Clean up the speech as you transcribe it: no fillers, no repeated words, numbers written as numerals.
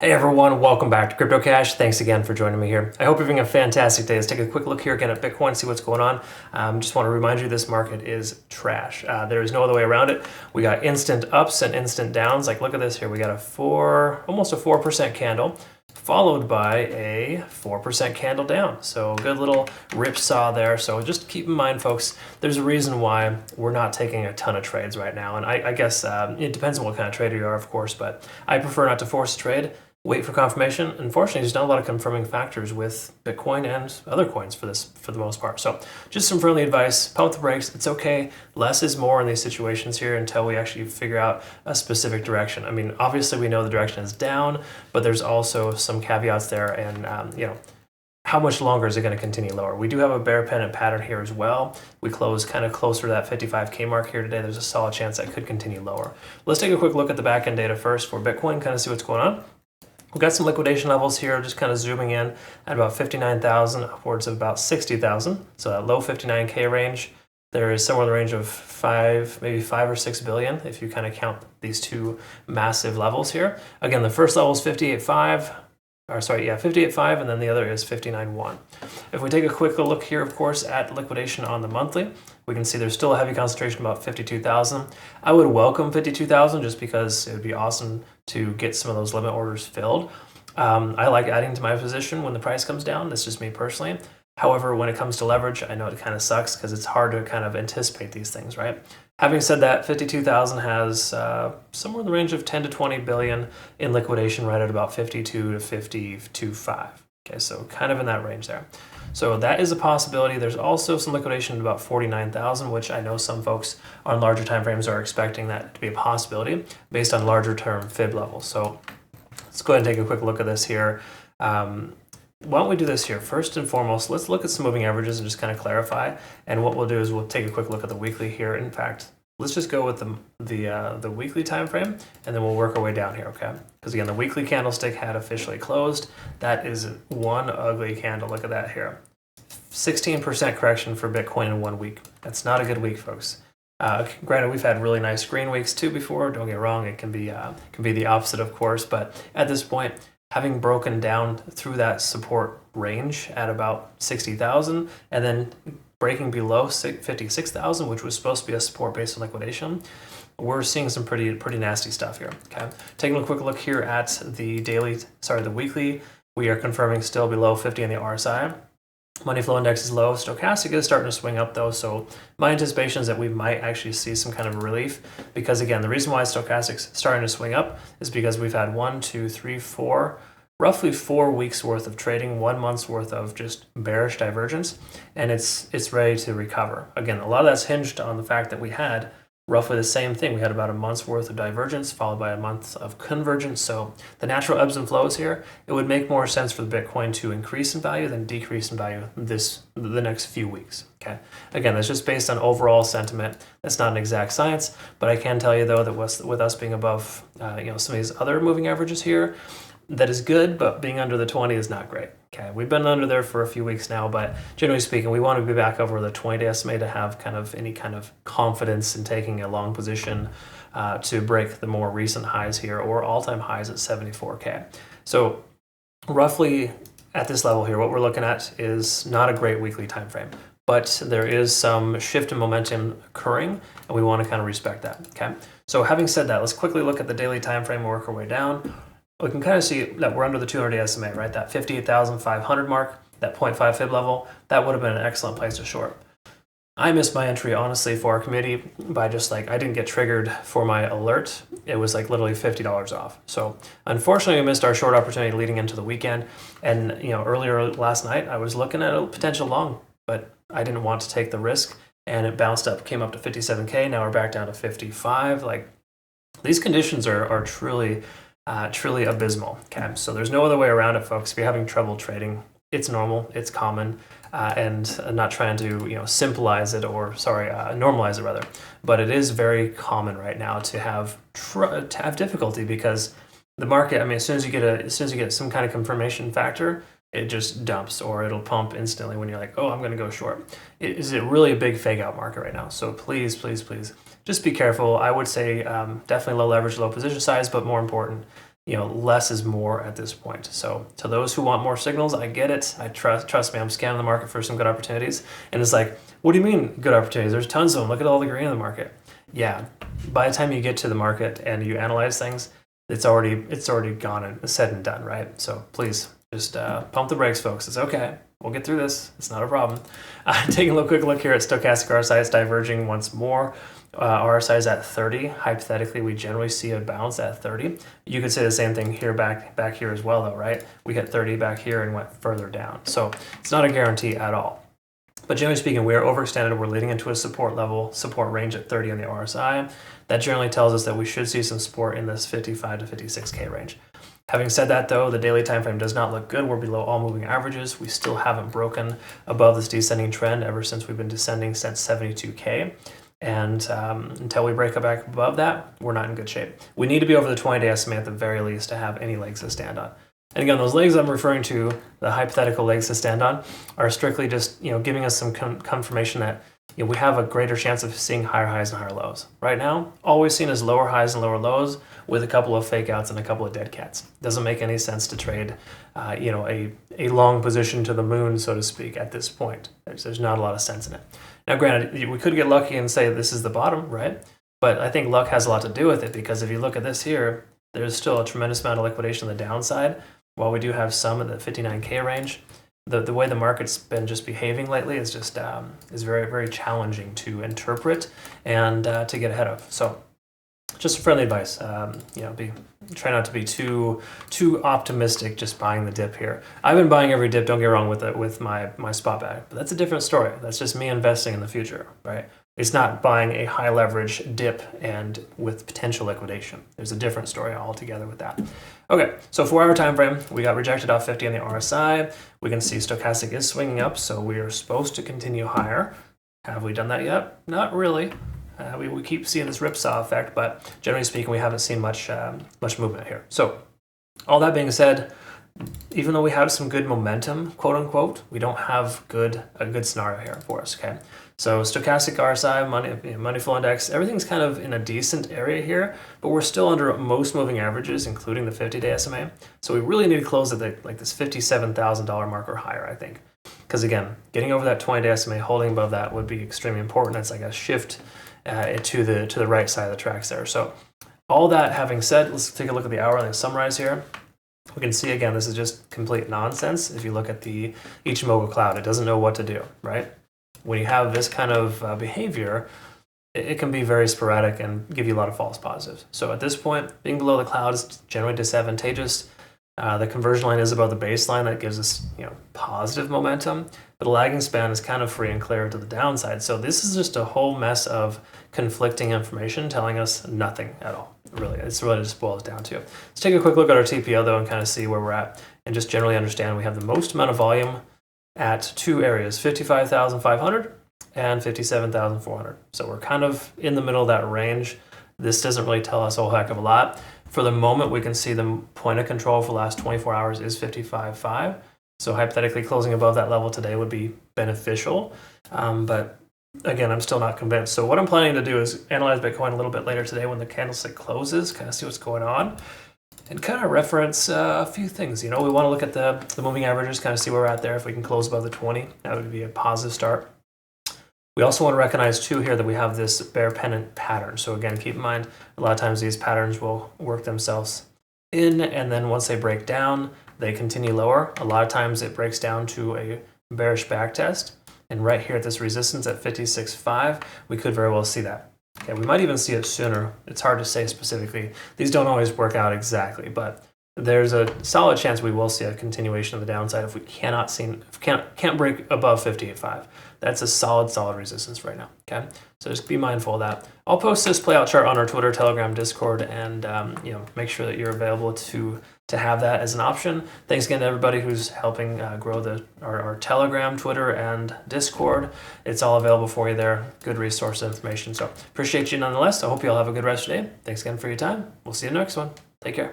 Hey everyone, welcome back to CryptoCache. Thanks again for joining me here. I hope you're having a fantastic day. Let's take a quick look here again at Bitcoin, see what's going on. Just want to remind you this market is trash. There is no other way around it. We got instant ups and instant downs. Like look at this here. We got almost a 4% candle, followed by a 4% candle down. So good little rip saw there. So just keep in mind, folks, there's a reason why we're not taking a ton of trades right now. And I guess it depends on what kind of trader you are, of course, but I prefer not to force a trade. Wait for confirmation. Unfortunately, there's not a lot of confirming factors with Bitcoin and other coins for the most part. So just some friendly advice, pump the brakes. It's okay. Less is more in these situations here until we actually figure out a specific direction. I mean, obviously we know the direction is down, but there's also some caveats there and, how much longer is it going to continue lower? We do have a bear pennant pattern here as well. We close kind of closer to that 55K mark here today. There's a solid chance that could continue lower. Let's take a quick look at the back end data first for Bitcoin, kind of see what's going on. We've got some liquidation levels here, just kind of zooming in at about 59,000, upwards of about 60,000. So that low 59K range, there is somewhere in the range of maybe 5 or 6 billion if you kind of count these two massive levels here. Again, the first level is 58.5, 58.5, and then the other is 59.1. If we take a quick look here, of course, at liquidation on the monthly, we can see there's still a heavy concentration, about 52,000. I would welcome 52,000 just because it would be awesome to get some of those limit orders filled. I like adding to my position when the price comes down. That's just me personally. However, when it comes to leverage, I know it kind of sucks because it's hard to kind of anticipate these things, right? Having said that, 52,000 has somewhere in the range of 10 to 20 billion in liquidation, right at about 52 to 52.5. Okay, so kind of in that range there. So that is a possibility. There's also some liquidation at about 49,000, which I know some folks on larger time frames are expecting that to be a possibility based on larger term fib levels. So let's go ahead and take a quick look at this here. Why don't we do this here? First and foremost, let's look at some moving averages and just kind of clarify. And what we'll do is we'll take a quick look at the weekly here. In fact, let's just go with the weekly time frame, and then we'll work our way down here, okay? Because again, the weekly candlestick had officially closed. That is one ugly candle. Look at that here. 16% correction for Bitcoin in 1 week. That's not a good week, folks. Granted, we've had really nice green weeks too before. Don't get wrong; it can be the opposite, of course. But at this point, having broken down through that support range at about 60,000, and then breaking below 56,000, which was supposed to be a support based on liquidation, we're seeing some pretty nasty stuff here. Okay, taking a quick look here at the weekly, we are confirming still below 50 on the RSI. Money flow index is low. Stochastic is starting to swing up though, so my anticipation is that we might actually see some kind of relief, because again, the reason why stochastic's starting to swing up is because we've had roughly 4 weeks worth of trading, 1 month's worth of just bearish divergence, and it's ready to recover. Again, a lot of that's hinged on the fact that we had roughly the same thing. We had about a month's worth of divergence followed by a month of convergence. So the natural ebbs and flows here, it would make more sense for the Bitcoin to increase in value than decrease in value the next few weeks. Okay. Again, that's just based on overall sentiment. That's not an exact science, but I can tell you though that with us being above some of these other moving averages here, that is good, but being under the 20 is not great. Okay, we've been under there for a few weeks now, but generally speaking, we want to be back over the 20-day SMA to have kind of any kind of confidence in taking a long position to break the more recent highs here or all-time highs at 74K. So roughly at this level here, what we're looking at is not a great weekly time frame, but there is some shift in momentum occurring, and we want to kind of respect that. Okay, so having said that, let's quickly look at the daily time frame and work our way down. We can kind of see that we're under the 200-day SMA, right? That 58,500 mark, that 0.5 fib level, that would have been an excellent place to short. I missed my entry, honestly, for our community by just I didn't get triggered for my alert. It was literally $50 off. So unfortunately, we missed our short opportunity leading into the weekend. And earlier last night, I was looking at a potential long, but I didn't want to take the risk. And it bounced up, came up to 57K. Now we're back down to 55. These conditions are truly abysmal. Okay, so there's no other way around it, folks. If you're having trouble trading, it's normal, it's common, and I'm not trying to normalize it rather. But it is very common right now to have difficulty because the market. I mean, as soon as you get some kind of confirmation factor, it just dumps or it'll pump instantly when you're like, oh, I'm going to go short. Is it really a big fake out market right now? So please, please, please, just be careful. I would say definitely low leverage, low position size, but more important, less is more at this point. So to those who want more signals, I get it. I trust me, I'm scanning the market for some good opportunities. And it's like, what do you mean good opportunities? There's tons of them. Look at all the green in the market. Yeah, by the time you get to the market and you analyze things, it's already gone and said and done, right? So please just pump the brakes, folks. It's okay. We'll get through this. It's not a problem. Taking a quick look here at stochastic RSI, it's diverging once more. RSI is at 30. Hypothetically, we generally see a bounce at 30. You could say the same thing here back here as well, though, right? We hit 30 back here and went further down. So it's not a guarantee at all. But generally speaking, we are overextended. We're leading into a support range at 30 on the RSI. That generally tells us that we should see some support in this 55 to 56K range. Having said that, though, the daily time frame does not look good. We're below all moving averages. We still haven't broken above this descending trend ever since we've been descending since 72K. And until we break back above that, we're not in good shape. We need to be over the 20-day SMA at the very least to have any legs to stand on. And again, those legs I'm referring to, the hypothetical legs to stand on, are strictly just giving us some confirmation that we have a greater chance of seeing higher highs and higher lows. Right now, all we've seen is lower highs and lower lows with a couple of fake outs and a couple of dead cats. Doesn't make any sense to trade a long position to the moon, so to speak, at this point. There's not a lot of sense in it. Now, granted, we could get lucky and say this is the bottom, right? But I think luck has a lot to do with it, because if you look at this here, there's still a tremendous amount of liquidation on the downside. While we do have some in the 59K range, the way the market's been just behaving lately is just is very, very challenging to interpret and to get ahead of. So just friendly advice, try not to be too optimistic just buying the dip here. I've been buying every dip, don't get wrong, with my spot bag, but that's a different story. That's just me investing in the future, right? It's not buying a high leverage dip and with potential liquidation. There's a different story altogether with that. Okay, so 4-hour time frame, we got rejected off 50 on the RSI. We can see stochastic is swinging up, so we are supposed to continue higher. Have we done that yet? Not really. We keep seeing this ripsaw effect, but generally speaking, we haven't seen much movement here. So all that being said, even though we have some good momentum, quote unquote, we don't have a good scenario here for us, okay? So stochastic RSI, money flow index, everything's kind of in a decent area here, but we're still under most moving averages, including the 50-day SMA. So we really need to close at this $57,000 mark or higher, I think. Because again, getting over that 20-day SMA, holding above that would be extremely important. It's like a shift to the right side of the tracks there. So all that having said, let's take a look at the hour and then summarize here. We can see, again, this is just complete nonsense. If you look at the Ichimoku cloud, it doesn't know what to do, right? When you have this kind of behavior, it can be very sporadic and give you a lot of false positives. So at this point, being below the cloud is generally disadvantageous. The conversion line is above the baseline. That gives us positive momentum, but the lagging span is kind of free and clear to the downside. So this is just a whole mess of conflicting information telling us nothing at all. Really, it's really just boils down to. Let's take a quick look at our TPO though and kind of see where we're at and just generally understand we have the most amount of volume at two areas, 55,500 and 57,400. So we're kind of in the middle of that range. This doesn't really tell us a whole heck of a lot. For the moment, we can see the point of control for the last 24 hours is 55.5. So hypothetically, closing above that level today would be beneficial. But again, I'm still not convinced. So what I'm planning to do is analyze Bitcoin a little bit later today when the candlestick closes, kind of see what's going on, and kind of reference a few things. We want to look at the moving averages, kind of see where we're at there. If we can close above the 20, that would be a positive start. We also want to recognize too here that we have this bear pennant pattern. So again, keep in mind, a lot of times these patterns will work themselves in, and then once they break down, they continue lower. A lot of times it breaks down to a bearish backtest. And right here at this resistance at 56.5, we could very well see that. Okay, we might even see it sooner. It's hard to say specifically. These don't always work out exactly, but there's a solid chance we will see a continuation of the downside if we can't break above 58.5. That's a solid resistance right now. Okay, so just be mindful of that. I'll post this playout chart on our Twitter, Telegram, Discord, and make sure that you're available to have that as an option. Thanks again to everybody who's helping grow our Telegram, Twitter, and Discord. It's all available for you there. Good resource information. So appreciate you nonetheless. I hope you all have a good rest of your day. Thanks again for your time. We'll see you in the next one. Take care.